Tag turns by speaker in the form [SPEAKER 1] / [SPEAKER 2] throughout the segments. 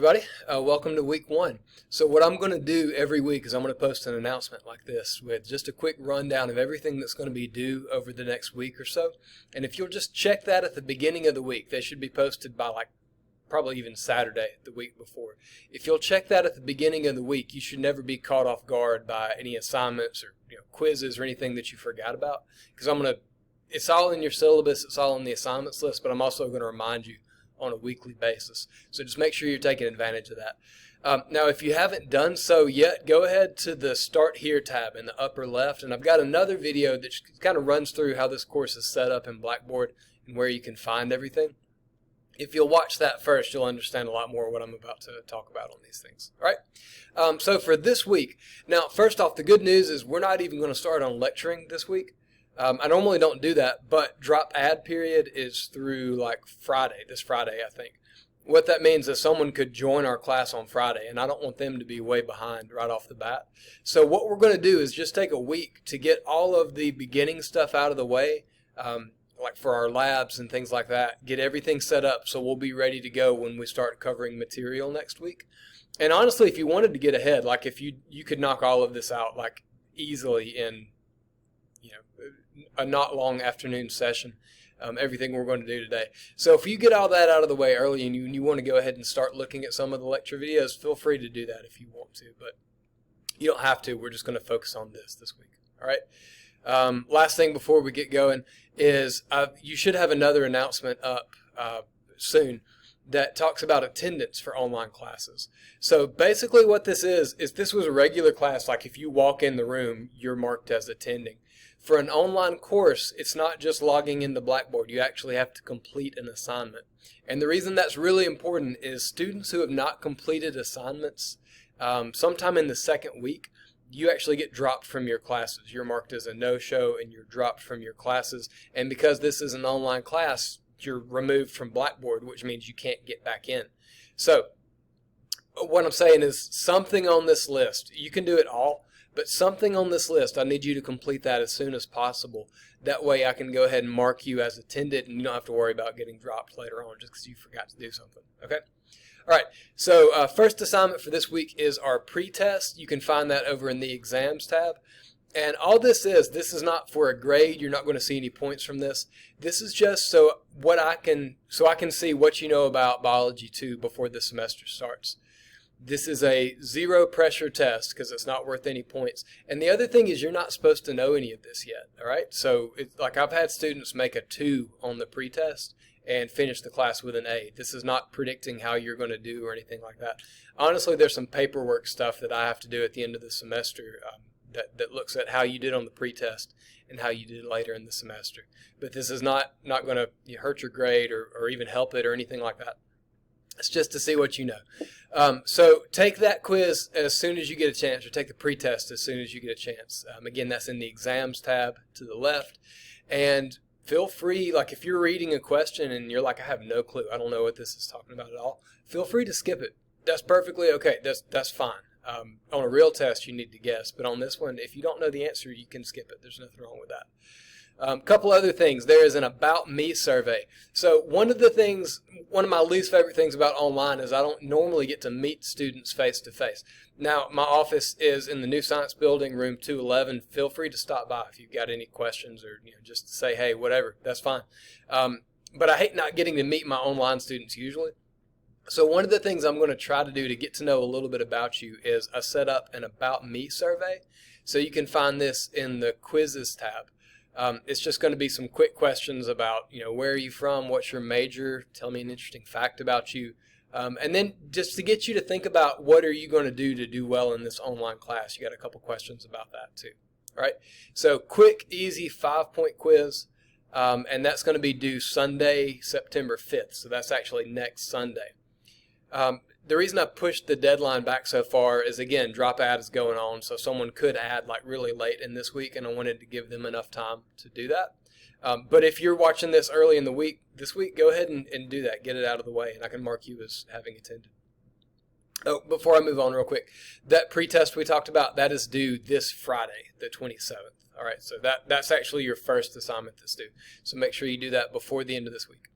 [SPEAKER 1] everybody. Welcome to week 1. So what I'm going to do every week is I'm going to post an announcement like this with just a quick rundown of everything that's going to be due over the next week or so. And if you'll just check that at the beginning of the week, they should be posted by probably even Saturday the week before. If you'll check that at the beginning of the week, you should never be caught off guard by any assignments or quizzes or anything that you forgot about. Because it's all in your syllabus, it's all on the assignments list, but I'm also going to remind you on a weekly basis. So just make sure you're taking advantage of that. Now, if you haven't done so yet, go ahead to the Start Here tab in the upper left, and I've got another video that kind of runs through how this course is set up in Blackboard and where you can find everything. If you'll watch that first, you'll understand a lot more what I'm about to talk about on these things. All right. So for this week, now first off, the good news is we're not even going to start on lecturing this week. I normally don't do that, but drop add period is through this Friday, I think. What that means is someone could join our class on Friday, and I don't want them to be way behind right off the bat. So what we're going to do is just take a week to get all of the beginning stuff out of the way, like for our labs and things like that, get everything set up so we'll be ready to go when we start covering material next week. And honestly, if you wanted to get ahead, like if you could knock all of this out like easily in a not long afternoon session, everything we're going to do today. So if you get all that out of the way early and you want to go ahead and start looking at some of the lecture videos, feel free to do that if you want to, but you don't have to. We're just going to focus on this week. All right. Last thing before we get going is you should have another announcement up soon that talks about attendance for online classes. So basically what this is this was a regular class, like if you walk in the room, you're marked as attending. For an online course, it's not just logging into Blackboard. You actually have to complete an assignment. And the reason that's really important is students who have not completed assignments, sometime in the second week, you actually get dropped from your classes. You're marked as a no-show and you're dropped from your classes. And because this is an online class, you're removed from Blackboard, which means you can't get back in. So what I'm saying is something on this list, you can do it all, but something on this list, I need you to complete that as soon as possible. That way I can go ahead and mark you as attended and you don't have to worry about getting dropped later on just because you forgot to do something. Okay? All right, so first assignment for this week is our pretest. You can find that over in the exams tab. And all this is not for a grade. You're not going to see any points from this. This is just so I can see what you know about Biology 2 before the semester starts. This is a zero pressure test because it's not worth any points. And the other thing is you're not supposed to know any of this yet, all right? So it's like I've had students make a 2 on the pretest and finish the class with an A. This is not predicting how you're going to do or anything like that. Honestly, there's some paperwork stuff that I have to do at the end of the semester that looks at how you did on the pretest and how you did later in the semester. But this is not going to hurt your grade or even help it or anything like that. It's just to see what you know. So take that quiz as soon as you get a chance, or take the pretest as soon as you get a chance. Again, that's in the exams tab to the left. And feel free, like if you're reading a question and you're like, I have no clue, I don't know what this is talking about at all, feel free to skip it. That's perfectly okay. That's fine. On a real test, you need to guess. But on this one, if you don't know the answer, you can skip it. There's nothing wrong with that. Couple other things. There is an About Me survey. So one of my least favorite things about online is I don't normally get to meet students face to face. Now, my office is in the New Science Building, room 211. Feel free to stop by if you've got any questions or just to say, hey, whatever. That's fine. But I hate not getting to meet my online students usually. So one of the things I'm going to try to do to get to know a little bit about you is I set up an About Me survey. So you can find this in the Quizzes tab. It's just going to be some quick questions about, where are you from, what's your major, tell me an interesting fact about you, and then just to get you to think about what are you going to do well in this online class. You got a couple questions about that too. All right, so quick, easy 5-point quiz, and that's going to be due Sunday, September 5th, so that's actually next Sunday. The reason I pushed the deadline back so far is, again, drop add is going on, so someone could add like really late in this week, and I wanted to give them enough time to do that. But if you're watching this early in the this week, go ahead and do that. Get it out of the way, and I can mark you as having attended. Oh, before I move on real quick, that pretest we talked about, that is due this Friday, the 27th. All right, so that's actually your first assignment that's due. So make sure you do that before the end of this week.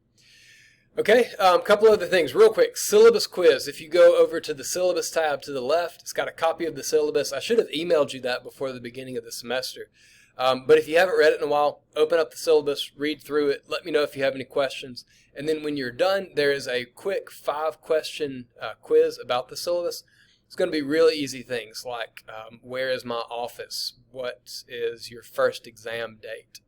[SPEAKER 1] Okay, a couple other things real quick. Syllabus Quiz. If you go over to the syllabus tab to the left, it's got a copy of the syllabus. I should have emailed you that before the beginning of the semester. But if you haven't read it in a while, open up the syllabus, read through it, let me know if you have any questions. And then when you're done, there is a quick 5-question quiz about the syllabus. It's going to be really easy things like where is my office? What is your first exam date?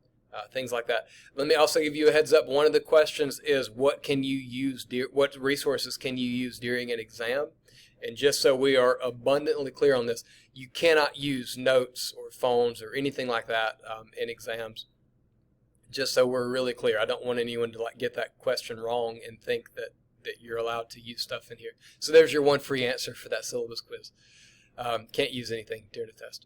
[SPEAKER 1] Things like that. Let me also give you a heads up. One of the questions is what resources can you use during an exam? And just so we are abundantly clear on this, you cannot use notes or phones or anything like that in exams. Just so we're really clear. I don't want anyone to get that question wrong and think that you're allowed to use stuff in here. So there's your one free answer for that syllabus quiz. Can't use anything during the test.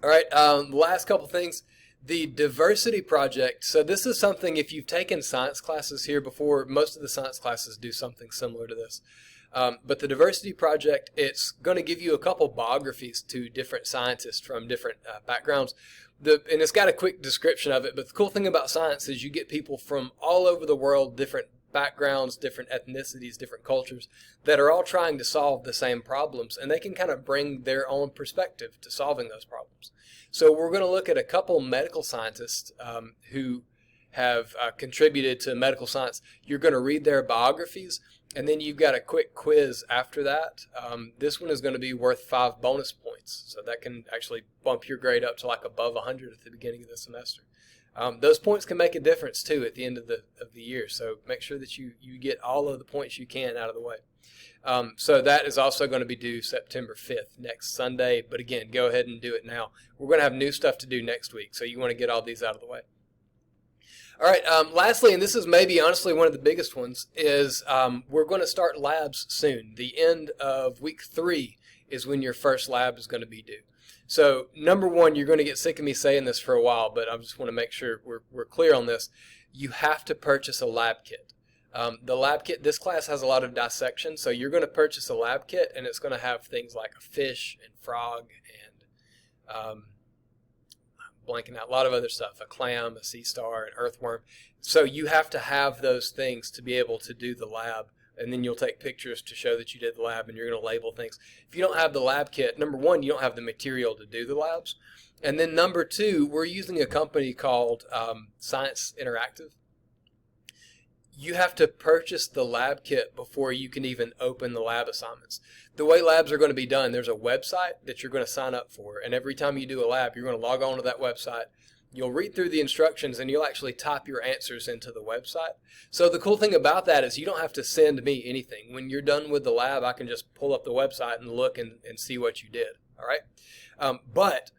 [SPEAKER 1] All right, last couple things. The diversity project. So this is something, if you've taken science classes here before, most of the science classes do something similar to this. But the diversity project, it's going to give you a couple biographies to different scientists from different backgrounds. And it's got a quick description of it. But the cool thing about science is you get people from all over the world, different backgrounds, different ethnicities, different cultures, that are all trying to solve the same problems. And they can kind of bring their own perspective to solving those problems. So we're going to look at a couple medical scientists who have contributed to medical science. You're going to read their biographies, and then you've got a quick quiz after that. This one is going to be worth 5 bonus points, so that can actually bump your grade up to above 100 at the beginning of the semester. Those points can make a difference too at the end of the year, so make sure that you get all of the points you can out of the way. So that is also going to be due September 5th, next Sunday. But again, go ahead and do it now. We're going to have new stuff to do next week, so you want to get all these out of the way. All right, lastly, and this is maybe honestly one of the biggest ones, is we're going to start labs soon. The end of week 3 is when your first lab is going to be due. So number one, you're going to get sick of me saying this for a while, but I just want to make sure we're clear on this. You have to purchase a lab kit. The lab kit, this class has a lot of dissection, so you're going to purchase a lab kit, and it's going to have things like a fish and frog and blanking out, a lot of other stuff, a clam, a sea star, an earthworm. So you have to have those things to be able to do the lab, and then you'll take pictures to show that you did the lab, and you're going to label things. If you don't have the lab kit, number one, you don't have the material to do the labs, and then number two, we're using a company called Science Interactive. You have to purchase the lab kit before you can even open the lab assignments. The way labs are going to be done, there's a website that you're going to sign up for, and every time you do a lab, you're going to log on to that website. You'll read through the instructions, and you'll actually type your answers into the website. So the cool thing about that is you don't have to send me anything. When you're done with the lab, I can just pull up the website and look and see what you did. All right? But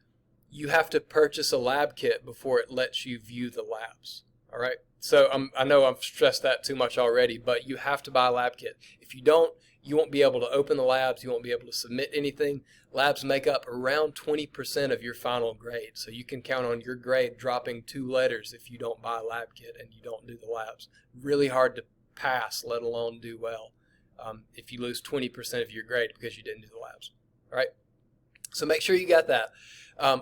[SPEAKER 1] you have to purchase a lab kit before it lets you view the labs. All right? So I know I've stressed that too much already, but you have to buy a lab kit. If you don't, you won't be able to open the labs. You won't be able to submit anything. Labs make up around 20% of your final grade. So you can count on your grade dropping 2 letters if you don't buy a lab kit and you don't do the labs. Really hard to pass, let alone do well, if you lose 20% of your grade because you didn't do the labs. All right? So make sure you got that.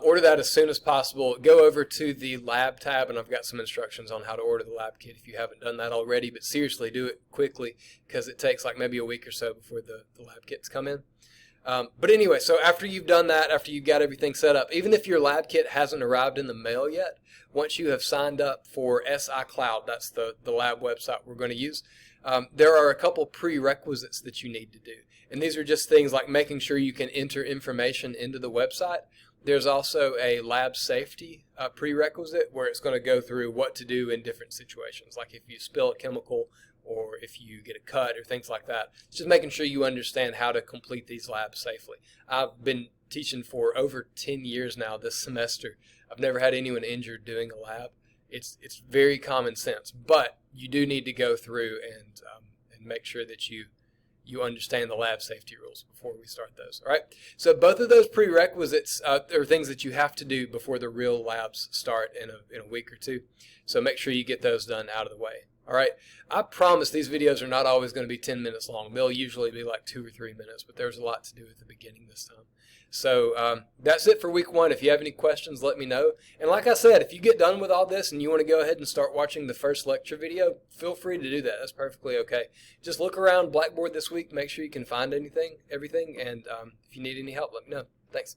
[SPEAKER 1] Order that as soon as possible. Go over to the lab tab, and I've got some instructions on how to order the lab kit if you haven't done that already. But seriously, do it quickly because it takes maybe a week or so before the lab kits come in. But anyway, so after you've done that, after you've got everything set up, even if your lab kit hasn't arrived in the mail yet, once you have signed up for SI Cloud, that's the lab website we're going to use, there are a couple prerequisites that you need to do. And these are just things like making sure you can enter information into the website. There's also a lab safety prerequisite where it's going to go through what to do in different situations, like if you spill a chemical or if you get a cut or things like that. It's just making sure you understand how to complete these labs safely. I've been teaching for over 10 years now this semester. I've never had anyone injured doing a lab. It's very common sense, but you do need to go through and make sure that you understand the lab safety rules before we start those. All right. So both of those prerequisites are things that you have to do before the real labs start in a week or two. So make sure you get those done out of the way. All right. I promise these videos are not always going to be 10 minutes long. They'll usually be like 2 or 3 minutes, but there's a lot to do at the beginning this time. So that's it for week 1. If you have any questions, let me know. And like I said, if you get done with all this and you want to go ahead and start watching the first lecture video, feel free to do that. That's perfectly okay. Just look around Blackboard this week. Make sure you can find everything. And if you need any help, let me know. Thanks.